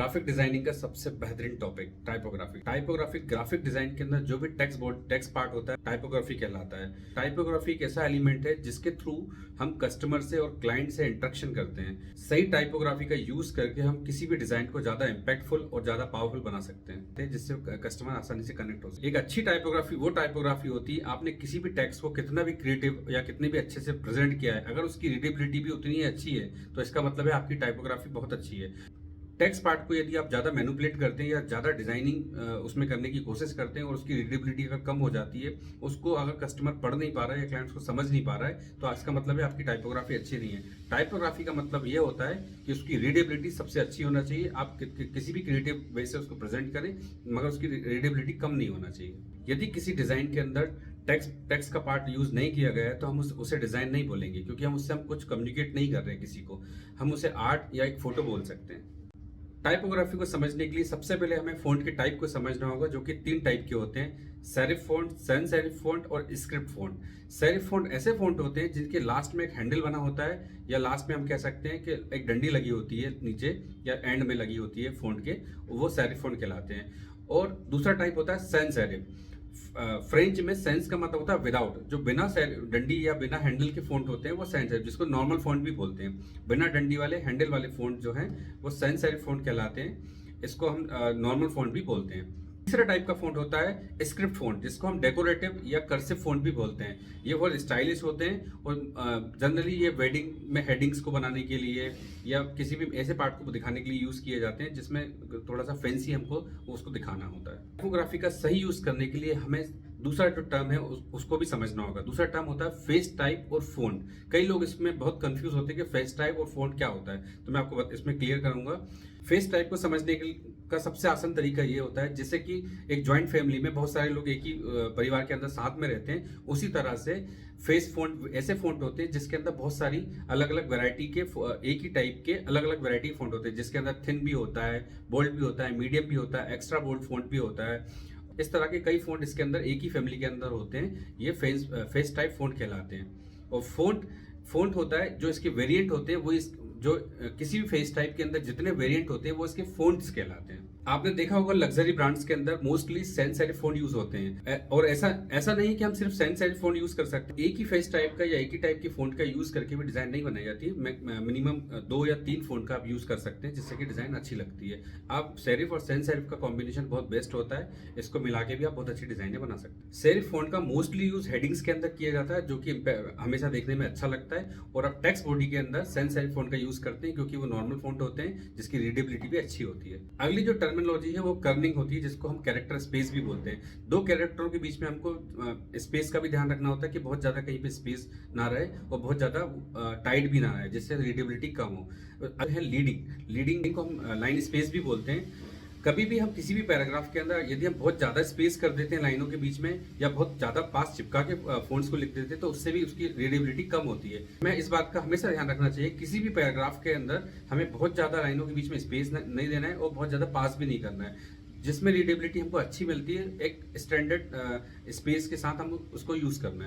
Graphic designing का सबसे बेहतरीन टॉपिक टाइपोग्राफी ग्राफिक डिजाइन के अंदर जो भी टेक्स्ट पार्ट होता है टाइपोग्राफी कहलाता है। टाइपोग्राफी एक ऐसा एलिमेंट है जिसके थ्रू हम कस्टमर से और क्लाइंट से इंटरेक्शन करते हैं। सही टाइपोग्राफी का यूज करके हम किसी भी डिजाइन को ज्यादा इंपैक्टफुल और ज्यादा पावरफुल बना सकते हैं, जिससे कस्टमर आसानी से कनेक्ट हो सके। एक अच्छी टाइपोग्राफी वो टाइपोग्राफी होती है, आपने किसी भी टेक्स्ट को कितना भी क्रिएटिव या कितने भी अच्छे से प्रेजेंट किया है, अगर उसकी रीडेबिलिटी भी उतनी ही अच्छी है तो इसका मतलब है आपकी टाइपोग्राफी बहुत अच्छी है। टेक्स्ट पार्ट को यदि आप ज़्यादा मैनिपुलेट करते हैं या ज़्यादा डिजाइनिंग उसमें करने की कोशिश करते हैं और उसकी रीडेबिलिटी अगर कम हो जाती है, उसको अगर कस्टमर पढ़ नहीं पा रहा है या क्लाइंट्स को समझ नहीं पा रहा है, तो इसका मतलब है आपकी टाइपोग्राफी अच्छी नहीं है। टाइपोग्राफी का मतलब ये होता है कि उसकी रीडेबिलिटी सबसे अच्छी होना चाहिए। आप किसी भी क्रिएटिव वे से उसको प्रेजेंट करें, मगर उसकी रीडेबिलिटी कम नहीं होना चाहिए। यदि किसी डिजाइन के अंदर टेक्स्ट का पार्ट यूज नहीं किया गया है तो हम उसे डिजाइन नहीं बोलेंगे, क्योंकि हम उससे कुछ कम्युनिकेट नहीं कर रहे हैं किसी को। हम उसे आर्ट या एक फोटो बोल सकते हैं। टाइपोग्राफी को समझने के लिए सबसे पहले हमें फ़ॉन्ट के टाइप को समझना होगा, जो कि 3 टाइप के होते हैं: serif font, sans serif font और स्क्रिप्ट फ़ॉन्ट। सेरिफ फ़ॉन्ट ऐसे फ़ॉन्ट होते हैं जिनके लास्ट में एक हैंडल बना होता है, या लास्ट में हम कह सकते हैं कि एक डंडी लगी होती है नीचे या एंड में लगी होती है फ़ॉन्ट के, वो सेरिफ फ़ॉन्ट कहलाते हैं। और दूसरा टाइप होता है सैंस सेरिफ। फ्रेंच में सेंस का मतलब होता है विदाउट, जो बिना डंडी या बिना हैंडल के फ़ॉन्ट होते हैं वो सेंस सेरिफ, जिसको नॉर्मल फ़ॉन्ट भी बोलते हैं। बिना डंडी वाले हैंडल वाले फ़ॉन्ट जो हैं वो सेंस सेरिफ फ़ॉन्ट कहलाते हैं। इसको हम नॉर्मल फ़ॉन्ट भी बोलते हैं। तीसरा टाइप का फ़ॉन्ट होता है स्क्रिप्ट फ़ॉन्ट, जिसको हम डेकोरेटिव या कर्सिव फ़ॉन्ट भी बोलते हैं। ये बहुत स्टाइलिश होते हैं और जनरली ये वेडिंग में हेडिंग्स को बनाने के लिए या किसी भी ऐसे पार्ट को दिखाने के लिए यूज़ किए जाते हैं जिसमें थोड़ा सा फैंसी हमको उसको दिखाना होता है। टाइपोग्राफी का सही यूज़ करने के लिए हमें दूसरा जो टर्म है उसको भी समझना होगा। दूसरा टर्म होता है फेस टाइप और फ़ॉन्ट। कई लोग इसमें बहुत कंफ्यूज होते हैं कि फेस टाइप और फ़ॉन्ट क्या होता है, तो मैं आपको इसमें क्लियर करूंगा। फेस टाइप को समझने का सबसे आसान तरीका ये होता है, जैसे कि एक जॉइंट फैमिली में बहुत सारे लोग एक ही परिवार के अंदर साथ में रहते हैं, उसी तरह से फेस फ़ॉन्ट ऐसे फ़ॉन्ट होते हैं जिसके अंदर बहुत सारी अलग अलग वैरायटी के एक ही टाइप के अलग अलग वैरायटी फ़ॉन्ट होते हैं, जिसके अंदर थिन भी होता है, बोल्ड भी होता है, मीडियम भी होता है, एक्स्ट्रा बोल्ड फ़ॉन्ट भी होता है। इस तरह के कई फ़ॉन्ट इसके अंदर एक ही फैमिली के अंदर होते हैं, ये फेस टाइप फ़ॉन्ट कहलाते हैं। और फ़ॉन्ट होता है जो इसके वेरिएंट होते हैं, वो जो किसी भी फेस टाइप के अंदर जितने वेरिएंट होते हैं वो इसके फ़ॉन्ट्स कहलाते हैं। आपने देखा होगा लग्जरी ब्रांड्स के अंदर mostly sans serif font use होते हैं, और ऐसा नहीं कि हम सिर्फ सैंस सेरिफ फ़ॉन्ट यूज कर सकते हैं। एक ही फेस टाइप का या एक ही टाइप की फ़ॉन्ट का यूज करके भी डिजाइन नहीं बनाई जाती है। मिनिमम 2 या 3 फ़ॉन्ट का आप यूज कर सकते हैं, जिससे कि डिजाइन अच्छी लगती है। आप सेरिफ और सैंस सेरिफ का कॉम्बिनेशन बहुत बेस्ट होता है, इसको मिला के भी आप बहुत अच्छी डिजाइनें बना सकते हैं। सेरिफ फ़ॉन्ट का मोस्टली यूज हेडिंग्स के अंदर किया जाता है, जो कि हमेशा देखने में अच्छा लगता है, और आप टेक्स्ट बॉडी के अंदर सैंस सेरिफ फ़ॉन्ट का यूज करते हैं, क्योंकि वो नॉर्मल फ़ॉन्ट होते हैं जिसकी रीडेबिलिटी भी अच्छी होती है। अगली जो टर्मिनोलॉजी है वो कर्निंग होती है, जिसको हम कैरेक्टर स्पेस भी बोलते हैं। 2 कैरेक्टरों के बीच में हमको स्पेस का भी ध्यान रखना होता है कि बहुत ज्यादा कहीं पे स्पेस ना रहे और बहुत ज्यादा टाइट भी ना रहे, जिससे रीडेबिलिटी कम हो। अब है लीडिंग को हम लाइन स्पेस भी बोलते हैं। कभी भी हम किसी भी पैराग्राफ के अंदर यदि हम बहुत ज्यादा स्पेस कर देते हैं लाइनों के बीच में, या बहुत ज्यादा पास चिपका के फ़ॉन्ट्स को लिख देते हैं, तो उससे भी उसकी रीडेबिलिटी कम होती है। हमें इस बात का हमेशा ध्यान रखना चाहिए, किसी भी पैराग्राफ के अंदर हमें बहुत ज्यादा लाइनों के बीच में स्पेस नहीं देना है और बहुत ज्यादा पास भी नहीं करना है, जिसमें रीडेबिलिटी हमको अच्छी मिलती है। एक स्टैंडर्ड स्पेस के साथ हम उसको यूज करना है।